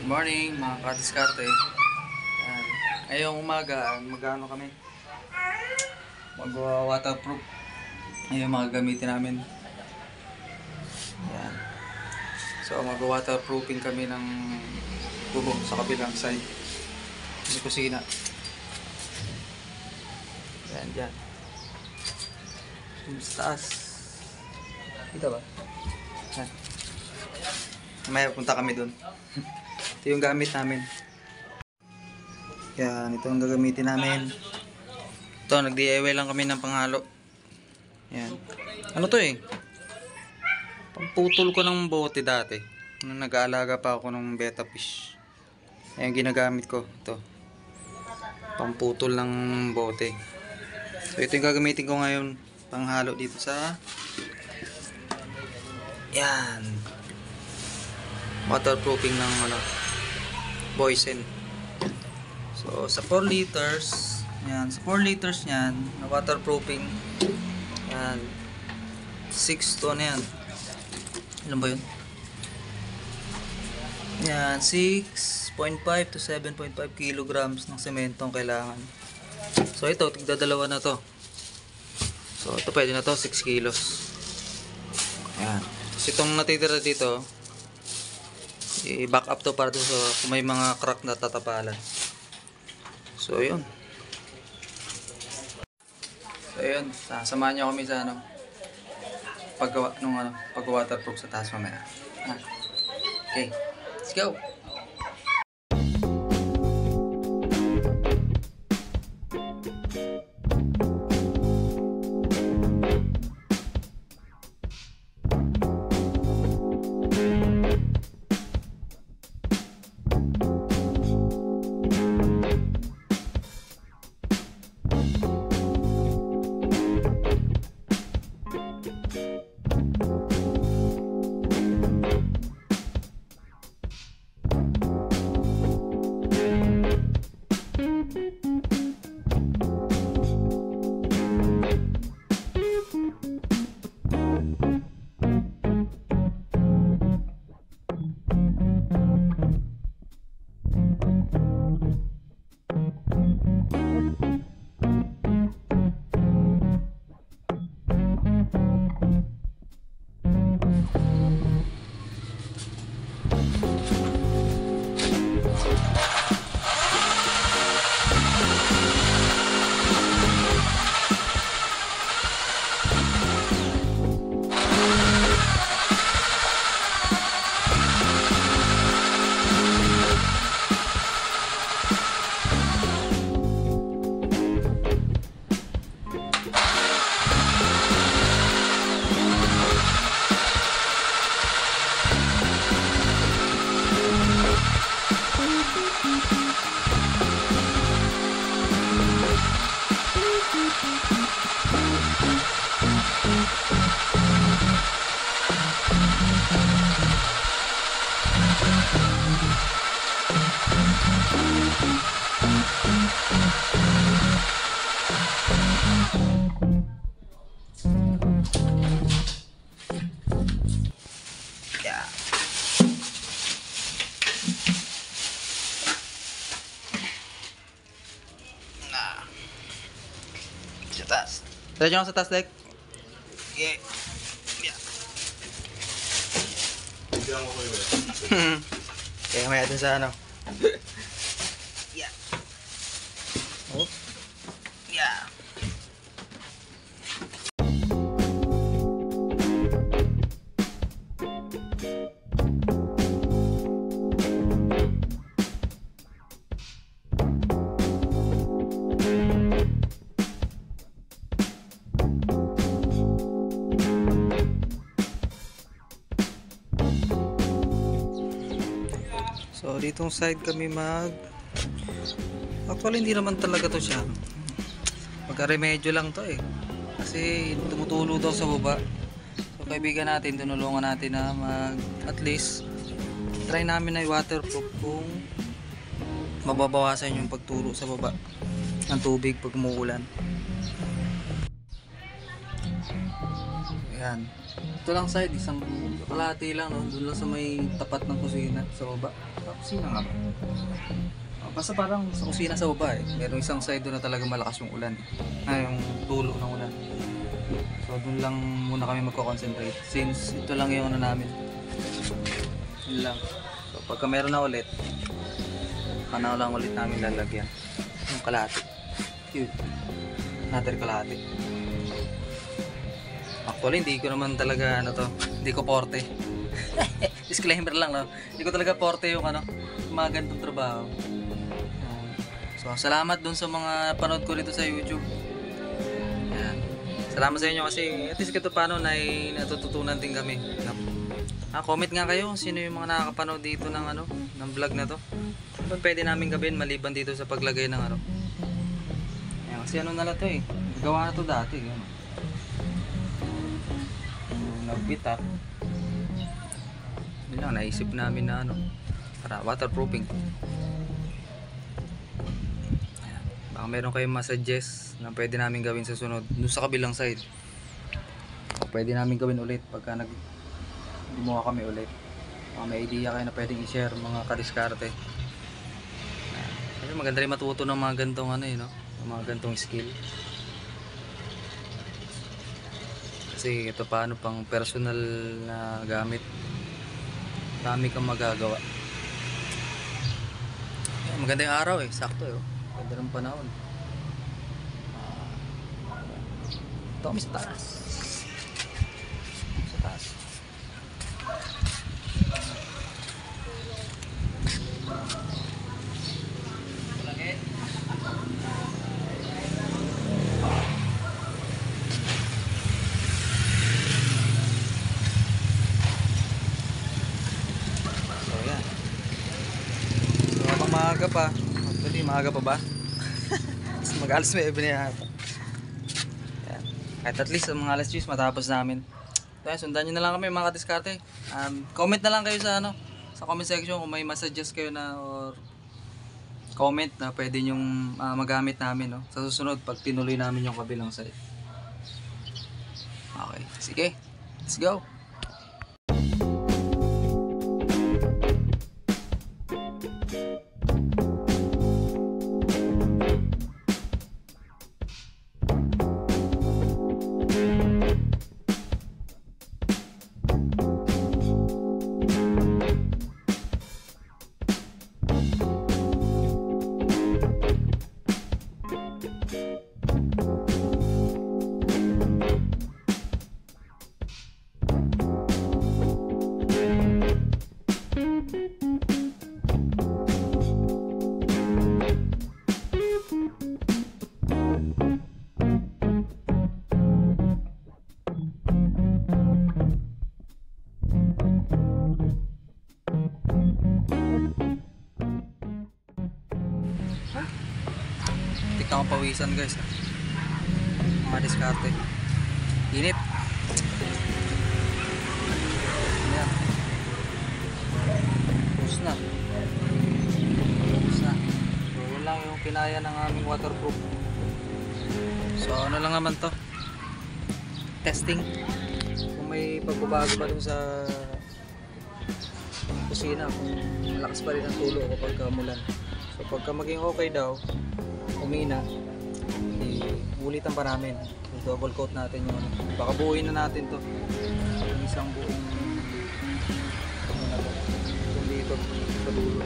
Good morning mga kadiskarte. Ngayong umaga, mag-ano kami? Mag-waterproof. Ayun mga gamitin namin. Yan. So mag-waterproofing kami ng bubong sa kabilang side. Sa kusina. Yan, dyan. Sa taas. Kita ba? Yan. Mamaya punta kami dun. Ito yung gamit namin. Yan, ito ang gagamitin namin. Ito, nag-DIY lang kami ng panghalo. Yan. Ano to eh? Pamputol ko ng bote dati. Nung nag-aalaga pa ako ng betta fish. Ayan, ginagamit ko. Ito. Pamputol ng bote. So, ito yung gagamitin ko ngayon. Panghalo dito sa... Yan. Waterproofing ng ano, Boysen. So sa 4 liters, yan, sa 4 liters niyan, na waterproofing, yan, 6 to na yan. Ilan ba yun? Yan, 6.5 to 7.5 kilograms ng semento ang kailangan. So ito, tigdadalawa na to. So ito pwede na to, 6 kilos. Yan. So itong natitira dito, i-back up to para so kung may mga crack na tatapalan. So yun. So yun, samahan niyo kami sa ano, paggawa nung ano, pag-waterproof sa taas mamaya. Okay, let's go. Sa taas. Diretso ako sa taas, Dek. Okay. Yeah. Okay, mamaya dun sa ano. Yeah. Oh. Yeah. So ditong side kami actually hindi naman talaga to siya, magka-remedyo lang to eh, kasi tumutulo daw sa baba. So kaibigan natin, tinulungan natin na at least try namin na i-waterproof kung mababawasan yung pagtulo sa baba ng tubig pag umuulan. Ayan. Ito lang side, isang kalahati lang, no? Doon lang sa may tapat ng kusina sa baba. Kusina nga ba? Basta parang sa kusina sa baba eh. Merong isang side doon na talaga malakas yung ulan. Yung tulo ng ulan. So doon lang muna kami magko-concentrate. Since ito lang yung ano namin. Yun lang. So pagka meron na ulit, na lang ulit namin lalagyan. Yung kalahati. Cute. Another kalahati. Actually, hindi ko naman talaga hindi ko porte. Disclaimer lang, no? Hindi ko talaga porte yung mga ganitong trabaho. So, salamat dun sa mga panood ko dito sa YouTube. Ayan. Salamat sa inyo kasi at least kito paano natututunan din kami. Comment nga kayo sino yung mga nakakapanood dito ng vlog na to. Ano pwede namin gawin maliban dito sa paglagay ng Ayan, kasi nala to eh. Gawa na to dati. Nag-bit yun lang, naisip namin na para waterproofing. Ayan. Baka meron kayong masuggest na pwede namin gawin sa sunod dun sa kabilang side. O pwede namin gawin ulit pagka gumawa kami ulit. Baka may idea kayo na pwedeng i-share mga kadiskarte. Kasi maganda rin matuto ng mga gantong mga gantong skill. Kasi ito paano pang personal na gamit, dami kang magagawa. Maganda yung araw eh, sakto eh. Maganda ng panahon. Ito kami sa taas. Sa taas. Maaga pa. Actually, maaga pa ba? Mag-alas 9 na yata. Ayan. Kahit at least mga alas 10 matapos namin. Kaya sundan nyo na lang kami mga kadiskarte. Comment na lang kayo sa comment section kung may messages kayo or comment na pwede nyong magamit namin sa susunod pag tinuloy namin yung kabilang side. Okay, sige. Let's go. Tikta akong pawisan guys. Mga diskarte. Init. Ayan. Tapos na. So yun lang yung kinaya ng aming waterproof. So ano lang naman to, testing. Kung may pagbabago ba dun sa kusina, kung malakas pa rin ang tulo kapag umulan. So pagka maging okay daw, umina, ulitan pa namin. So, double coat natin yung baka buuin na natin to yung isang buong itong dito sa dulo.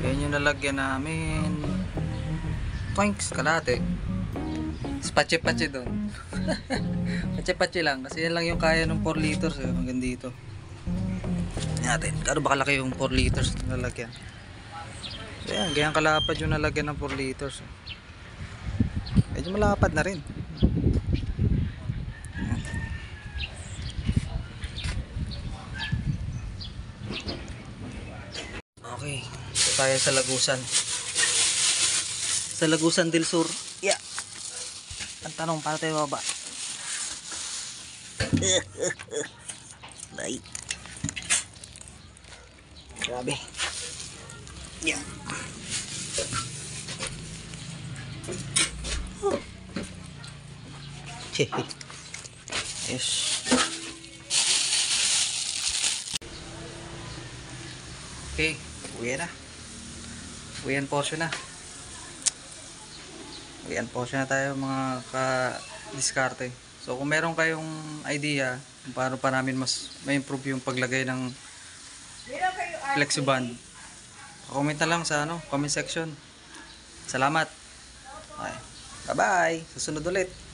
Yan yung nalagyan namin. Thanks, kalate. Pache-pache doon. Pache-pache lang kasi yan lang yung kaya ng 4 liters hanggang dito. Natin, kano ba kalaki yung 4 liters na lalagyan? So yan, ganyan kalapad yung nalagyan ng 4 liters. Medyo malapad na rin. Okay, so tayo sa Lagusan. Sa Lagusan del Sur. Yeah. Ang tanong, paano tayo baba? Bye. Grabe. Yeah. Yes. Okay, uwi na. Uwian portion na. Uwian portion na tayo mga ka-diskarte. So kung meron kayong idea kung paano pa namin mas ma-improve yung paglagay ng flexiband, comment na lang sa comment section. Salamat. Okay. Bye-bye. Susunod ulit.